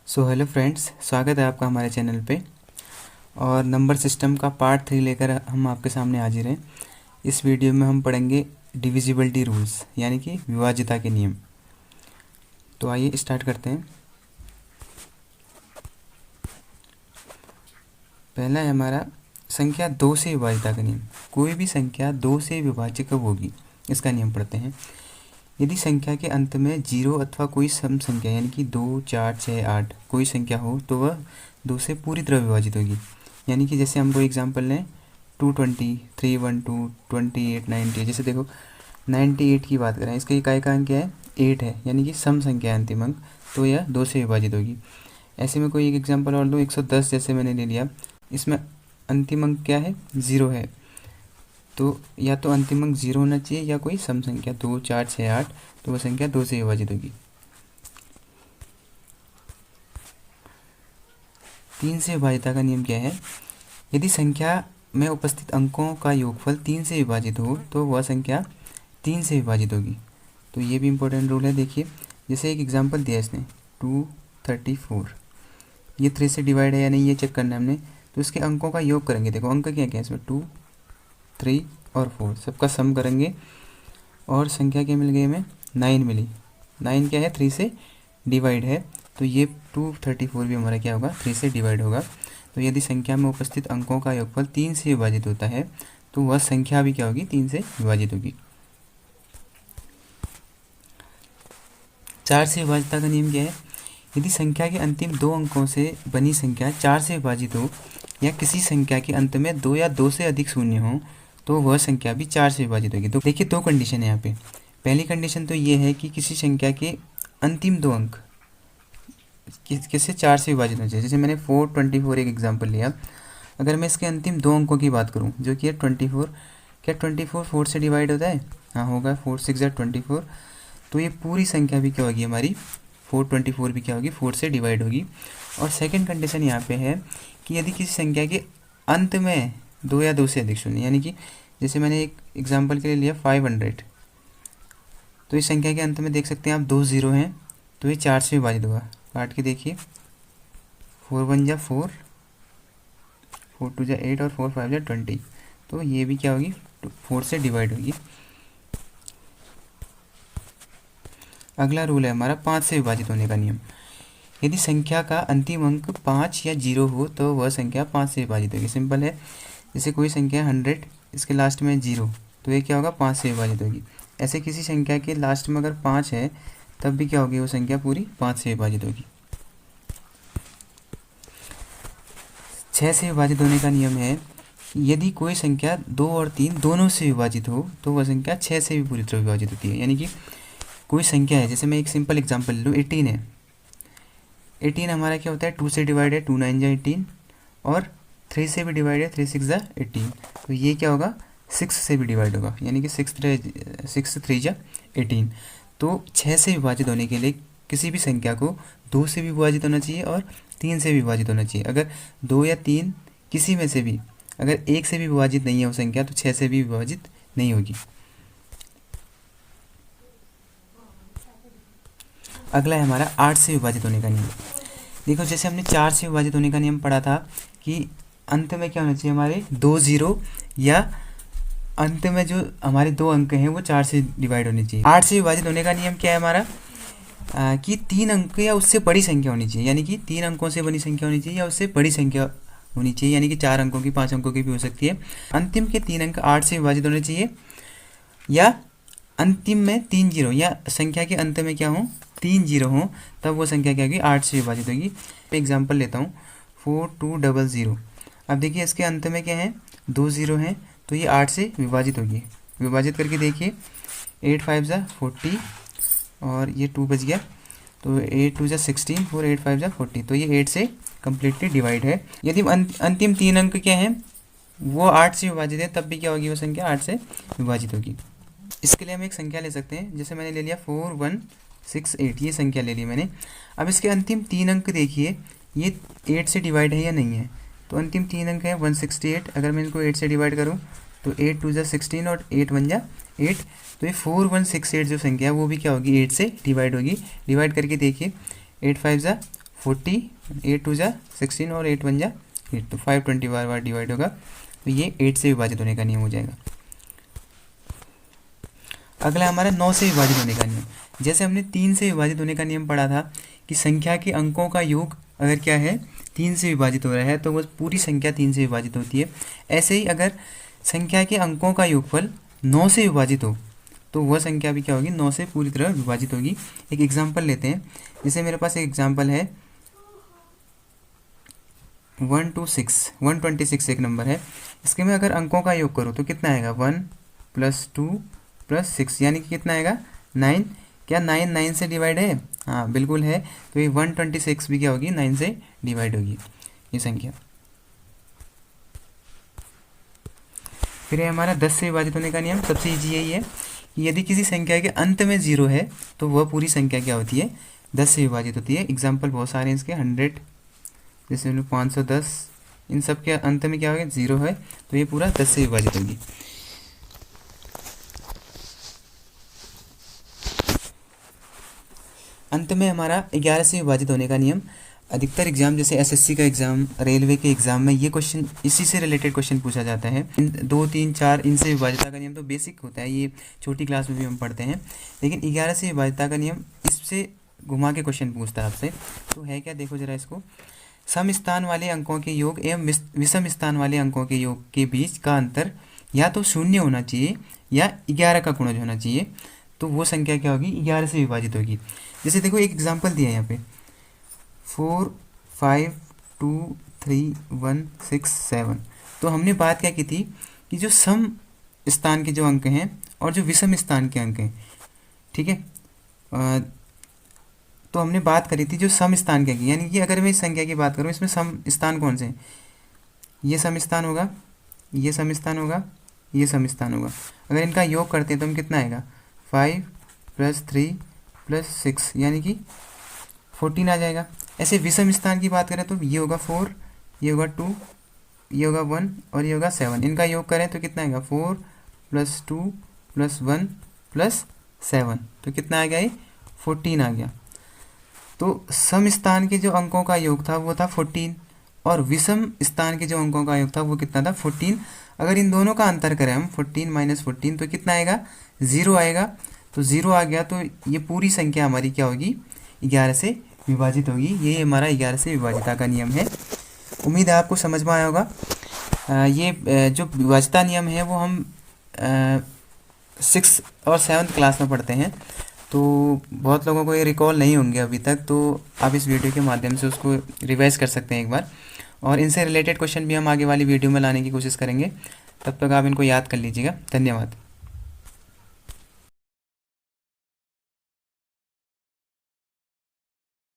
So hello friends, स्वागत है आपका हमारे चैनल पे। और नंबर सिस्टम का पार्ट 3 लेकर हम आपके सामने हाजिर हैं। इस वीडियो में हम पढ़ेंगे डिविजिबिलिटी रूल्स, यानी कि विभाज्यता के नियम। तो आइए स्टार्ट करते हैं। पहला है हमारा संख्या 2 से विभाज्यता का नियम। कोई भी संख्या 2 से विभाज्य कब होगी, इसका नियम पढ़ते हैं। यदि संख्या के अंत में 0 अथवा कोई सम संख्या यानी कि 2, 4, 6, 8 कोई संख्या हो तो वह 2 से पूरी तरह विभाजित होगी। यानी कि जैसे हम कोई एग्जांपल लें 220, 312, 28, 90। जैसे देखो 98 की बात करें, इसका इकाई का अंक क्या है, 8 है, यानी कि सम संख्या है अंतिम अंक, तो यह 2 से विभाजित होगी। ऐसे में कोई एक एग्जाम्पल और दो, 110 जैसे मैंने ले लिया, इसमें अंतिम अंक क्या है, 0 है, तो या तो अंतिम अंक 0 होना चाहिए या कोई सम संख्या 2, 4, 6, 8, तो वह संख्या 2 से विभाजित होगी। 3 से विभाज्यता का नियम क्या है, यदि संख्या में उपस्थित अंकों का योगफल 3 से विभाजित हो तो वह संख्या 3 से विभाजित होगी। तो ये भी इम्पोर्टेंट रूल है। देखिए जैसे एक एग्जांपल दिया इसने 234, ये 3 से डिवाइड है या नहीं ये चेक करना है हमने। तो इसके अंकों का योग करेंगे। देखो अंक क्या क्या है इसमें, 2, 3 और 4, सबका सम करेंगे और संख्या क्या मिल गई हमें, 9 मिली। 9 क्या है, 3 से डिवाइड है, तो ये 234 भी हमारा क्या होगा, 3 से डिवाइड होगा। तो यदि संख्या में उपस्थित अंकों का योगफल 3 से विभाजित होता है तो वह संख्या भी क्या होगी, 3 से विभाजित होगी। 4 से विभाज्यता का नियम क्या है, यदि संख्या के अंतिम 2 अंकों से बनी संख्या 4 से विभाजित हो या किसी संख्या के अंत में 2 या 2 से अधिक शून्य हो तो वह संख्या भी 4 से विभाजित होगी। तो देखिए 2 कंडीशन है यहाँ पे। पहली कंडीशन तो ये है कि किसी संख्या के अंतिम 2 अंक किससे 4 से विभाजित होने चाहिए। जैसे मैंने 424 एक एग्जांपल लिया, अगर मैं इसके अंतिम 2 अंकों की बात करूँ जो कि है 24, क्या 24 4 से डिवाइड होता है, हाँ होगा, 4 6 24, तो ये पूरी संख्या भी क्या होगी हमारी, 424 भी क्या होगी, 4 से डिवाइड होगी। और सेकंड कंडीशन यहाँ पे है कि यदि किसी संख्या के अंत में 2 या 2 से अधिक शून्य, यानी कि जैसे मैंने एक एग्जांपल के लिए लिया 500, तो इस संख्या के अंत में देख सकते हैं आप 2 0 हैं, तो ये 4 से विभाजित होगा। काट के देखिए, 4 1 जा 4, 4 2 जा 8 और 4 5 जा 20, तो ये भी क्या होगी, 4 से डिवाइड होगी। अगला रूल है हमारा 5 से विभाजित होने का नियम। यदि संख्या का अंतिम अंक 5 या 0 हो तो वह संख्या 5 से विभाजित होगी। सिंपल है, जैसे कोई संख्या 100, इसके लास्ट में 0, तो ये क्या होगा, 5 से विभाजित होगी। ऐसे किसी संख्या के लास्ट में अगर 5 है तब भी क्या होगी, वो संख्या पूरी 5 से विभाजित होगी। 6 से विभाजित होने का नियम है, यदि कोई संख्या 2 और 3 दोनों से विभाजित हो तो वह संख्या 6 से भी पूरी तरह विभाजित होती है। यानी कि कोई संख्या है, जैसे मैं एक सिंपल एग्जांपल ले लूँ, 18 है, 18 हमारा क्या होता है, 2 से डिवाइड है, 2 9 जा 18, और 3 से भी डिवाइड है, 3 6 जा 18, तो ये क्या होगा, 6 से भी डिवाइड होगा, यानी कि 6 3 जा 18। तो 6 से विभाजित होने के लिए किसी भी संख्या को 2 से भी विभाजित होना चाहिए और 3 से भी विभाजित होना चाहिए। अगर 2 या 3 किसी में से भी अगर 1 से भी विभाजित नहीं है वो संख्या, तो 6 से भी विभाजित नहीं होगी। अगला है हमारा 8 से विभाजित होने का नियम। देखो जैसे हमने 4 से विभाजित होने का नियम पढ़ा था कि अंत में क्या होना चाहिए, हमारे 2 0 या अंत में जो हमारे 2 अंक हैं वो 4 से डिवाइड होने चाहिए। 8 से विभाजित होने का नियम क्या है हमारा, कि 3 अंक या उससे बड़ी संख्या होनी चाहिए, यानी कि 3 अंकों से बड़ी संख्या होनी चाहिए या उससे बड़ी संख्या होनी चाहिए, यानी कि 4 अंकों की, 5 अंकों की भी हो सकती है। अंतिम के 3 अंक 8 से विभाजित होने चाहिए, या अंतिम में 3 0 या संख्या के अंत में क्या हो, 3 0 हो, तब वो संख्या क्या होगी, 8 से विभाजित होगी। एग्जाम्पल लेता हूँ 4200। अब देखिए इसके अंत में क्या है, 2 0 हैं, तो ये 8 से विभाजित होगी। विभाजित करके देखिए, 8 5 जा 40 और ये 2 बच गया, तो 8 2 जा 16, 4 8 5 जा 40, तो ये 8 से कम्प्लीटली डिवाइड है। यदि अंतिम 3 अंक क्या हैं, वो 8 से विभाजित है, तब भी क्या होगी, वो संख्या 8 से विभाजित होगी। इसके लिए हम एक संख्या ले सकते हैं, जैसे मैंने ले लिया 4168, ये संख्या ले ली मैंने। अब इसके अंतिम 3 अंक देखिए, ये 8 से डिवाइड है या नहीं है, तो अंतिम 3 अंक है 168, अगर मैं इनको 8 से डिवाइड करूँ तो 8 2 जा 16 और 8 1 जा 8, तो ये 4168 जो संख्या है वो भी क्या होगी, 8 से डिवाइड होगी। डिवाइड करके देखिए, 8 5 जा 40, 8 टू जा 16 और 8 1 जा 8, तो 520 बार डिवाइड होगा, तो ये 8 से विभाजित होने का नियम हो जाएगा। अगला हमारा 9 से विभाजित होने का नियम। जैसे हमने 3 से विभाजित होने का नियम पढ़ा था कि संख्या के अंकों का योग अगर क्या है 3 से विभाजित हो रहा है तो वो पूरी संख्या 3 से विभाजित होती है। ऐसे ही अगर संख्या के अंकों का योगफल 9 से विभाजित हो तो वह संख्या भी क्या होगी 9 से पूरी तरह विभाजित होगी। एक एग्जाम्पल लेते हैं, जैसे मेरे पास एक एग्जाम्पल है 126 एक नंबर है, इसके मैं अगर अंकों का योग करूँ तो कितना आएगा 1 + 2 + 6 यानी कि कितना आएगा 9। क्या 9 से डिवाइड है? हाँ बिल्कुल है, तो ये 126 भी क्या होगी 9 से डिवाइड होगी ये संख्या। फिर है हमारा 10 से विभाजित होने का नियम। सबसे ईजी यही है कि यदि किसी संख्या के अंत में 0 है तो वह पूरी संख्या क्या होती है 10 से विभाजित होती है। एग्जाम्पल बहुत सारे हैं इसके, 100 जैसे 510, इन सब के अंत में क्या होगा 0 है तो ये पूरा 10 से विभाजित होगी। अंत में हमारा 11 से विभाजित होने का नियम। अधिकतर एग्जाम जैसे एसएससी का एग्जाम, रेलवे के एग्जाम में ये क्वेश्चन इसी से रिलेटेड क्वेश्चन पूछा जाता है। 2 3 4 इनसे विभाजिता का नियम तो बेसिक होता है, ये छोटी क्लास में भी हम पढ़ते हैं, लेकिन 11 से विभाजिता का नियम इससे घुमा के क्वेश्चन पूछता है आपसे। तो है क्या, देखो जरा इसको, सम स्थान वाले अंकों के योग एवं विषम स्थान वाले अंकों के योग के बीच का अंतर या तो 0 होना चाहिए या 11 का गुणज होना चाहिए, तो वो संख्या क्या होगी 11 से विभाजित होगी। जैसे देखो एक एग्जाम्पल दिया है यहाँ पे 4 5 2 3 1 6 7। तो हमने बात क्या की थी कि जो सम स्थान के जो अंक हैं और जो विषम स्थान के अंक हैं, ठीक है, तो हमने बात करी थी जो सम स्थान के अंक, यानी कि अगर मैं इस संख्या की बात करूँ इसमें सम स्थान कौन से हैं, ये सम स्थान होगा, ये सम स्थान होगा, ये सम स्थान होगा। अगर इनका योग करते हैं तो हम कितना आएगा 5 + 3 + 6 यानी कि 14 आ जाएगा। ऐसे विषम स्थान की बात करें तो ये होगा 4, ये होगा 2, ये होगा 1 और ये होगा 7। इनका योग करें तो कितना आएगा 4 + 2 + 1 + 7, तो कितना आ गया ये 14 आ गया। तो सम स्थान के जो अंकों का योग था वो था 14 और विषम स्थान के जो अंकों का योग था वो कितना था 14। अगर इन दोनों का अंतर करें हम 14 - 14 तो कितना आएगा 0 आएगा। तो 0 आ गया तो ये पूरी संख्या हमारी क्या होगी 11 से विभाजित होगी। ये हमारा 11 से विभाजिता का नियम है। उम्मीद है आपको समझ में आया होगा। ये जो विभाजिता नियम है वो हम 6th और 7th क्लास में पढ़ते हैं, तो बहुत लोगों को ये रिकॉल नहीं होंगे अभी तक, तो आप इस वीडियो के माध्यम से उसको रिवाइज कर सकते हैं एक बार, और इनसे रिलेटेड क्वेश्चन भी हम आगे वाली वीडियो में लाने की कोशिश करेंगे। तब तक आप इनको याद कर लीजिएगा। धन्यवाद।